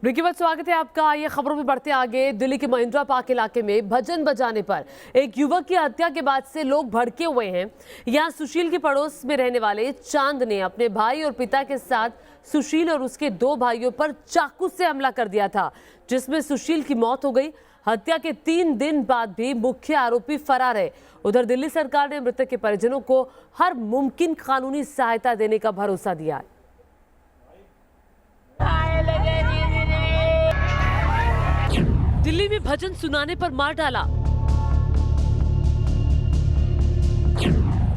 Break के बाद स्वागत है आपका। ये खबरों में बढ़ते आगे। दिल्ली के महिंद्रा पार्क इलाके में भजन बजाने पर एक युवक की हत्या के बाद से लोग भड़के हुए हैं। यहाँ सुशील के पड़ोस में रहने वाले चांद ने अपने भाई और पिता के साथ सुशील और उसके 2 भाइयों पर चाकू से हमला कर दिया था, जिसमें सुशील की मौत हो गई। हत्या के 3 दिन बाद भी मुख्य आरोपी फरार है। उधर दिल्ली सरकार ने मृतक के परिजनों को हर मुमकिन कानूनी सहायता देने का भरोसा दिया है। दिल्ली में भजन सुनाने पर मार डाला।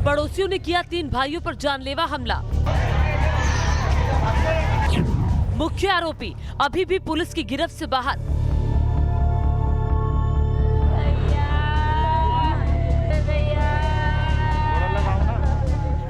पड़ोसियों ने किया 3 भाइयों पर जानलेवा हमला। मुख्य आरोपी अभी भी पुलिस की गिरफ्त से बाहर।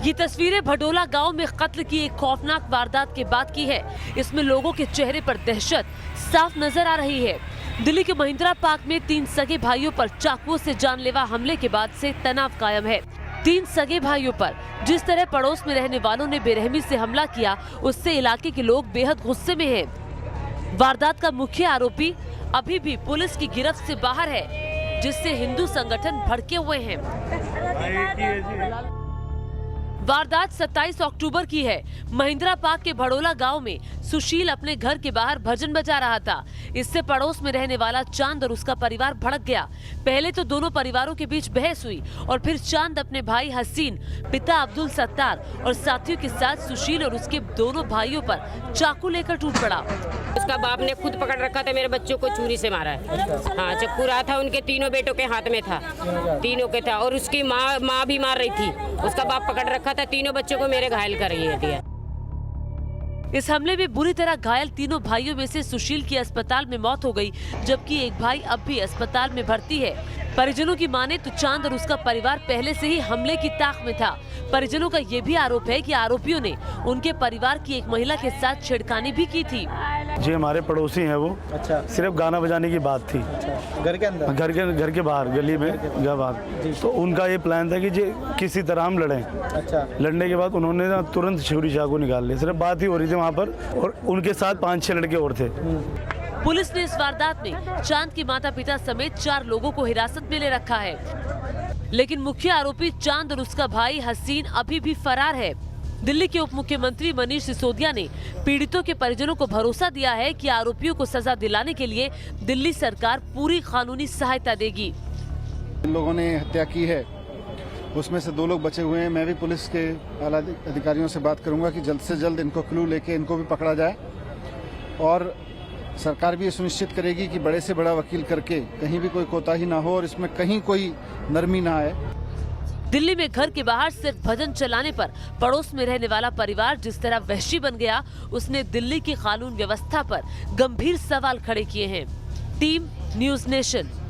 ये तस्वीरें भडोला गांव में कत्ल की एक खौफनाक वारदात के बाद की है। इसमें लोगों के चेहरे पर दहशत साफ नजर आ रही है। दिल्ली के महिंद्रा पार्क में 3 सगे भाइयों पर चाकुओं से जानलेवा हमले के बाद से तनाव कायम है। 3 सगे भाइयों पर जिस तरह पड़ोस में रहने वालों ने बेरहमी से हमला किया, उससे इलाके के लोग बेहद गुस्से में हैं। वारदात का मुख्य आरोपी अभी भी पुलिस की गिरफ्त से बाहर है, जिससे हिंदू संगठन भड़के हुए हैं। वारदात 27 अक्टूबर की है। महिंद्रा पार्क के भडोला गांव में सुशील अपने घर के बाहर भजन बजा रहा था। इससे पड़ोस में रहने वाला चांद और उसका परिवार भड़क गया। पहले तो दोनों परिवारों के बीच बहस हुई और फिर चांद अपने भाई हसीन, पिता अब्दुल सत्तार और साथियों के साथ सुशील और उसके दोनों भाइयों पर चाकू लेकर टूट पड़ा। उसका बाप ने खुद पकड़ रखा था, मेरे बच्चों को छुरी से मारा है। हाँ, चक्कू रहा था, उनके तीनों बेटों के हाथ में था, तीनों के था, और उसकी माँ भी मार रही थी। उसका बाप पकड़ रखा था, तीनों बच्चों को मेरे घायल कर रही है। इस हमले में बुरी तरह घायल तीनों भाइयों में से सुशील की अस्पताल में मौत हो गई, जबकि एक भाई अब भी अस्पताल में भर्ती है। परिजनों की माने तो चांद और उसका परिवार पहले से ही हमले की ताक में था। परिजनों का ये भी आरोप है कि आरोपियों ने उनके परिवार की एक महिला के साथ छेड़खानी भी की थी। जी हमारे पड़ोसी हैं वो। अच्छा। सिर्फ गाना बजाने की बात थी। अच्छा। घर के अंदर? घर के बाहर गली में बाहर। तो उनका ये प्लान था कि जी किसी तरह हम लड़ें। अच्छा। लड़ने के बाद उन्होंने ना तुरंत छुरी चाकू निकाल ली। सिर्फ बात ही हो रही थी वहाँ पर, और उनके साथ 5-6 लड़के और थे। पुलिस ने इस वारदात में चांद के माता पिता समेत 4 लोगों को हिरासत में ले रखा है, लेकिन मुख्य आरोपी चांद और उसका भाई हसीन अभी भी फरार है। दिल्ली के उप मुख्यमंत्री मनीष सिसोदिया ने पीड़ितों के परिजनों को भरोसा दिया है कि आरोपियों को सजा दिलाने के लिए दिल्ली सरकार पूरी कानूनी सहायता देगी। इन लोगों ने हत्या की है, उसमें से 2 लोग बचे हुए हैं। मैं भी पुलिस के आला अधिकारियों से बात करूंगा कि जल्द से जल्द इनको क्लू लेके इनको भी पकड़ा जाए, और सरकार भी ये सुनिश्चित करेगी कि बड़े से बड़ा वकील करके कहीं भी कोई कोताही ना हो और इसमें कहीं कोई नरमी ना आए। दिल्ली में घर के बाहर सिर्फ भजन चलाने पर पड़ोस में रहने वाला परिवार जिस तरह वहशी बन गया, उसने दिल्ली की कानून व्यवस्था पर गंभीर सवाल खड़े किए हैं। Team news nation.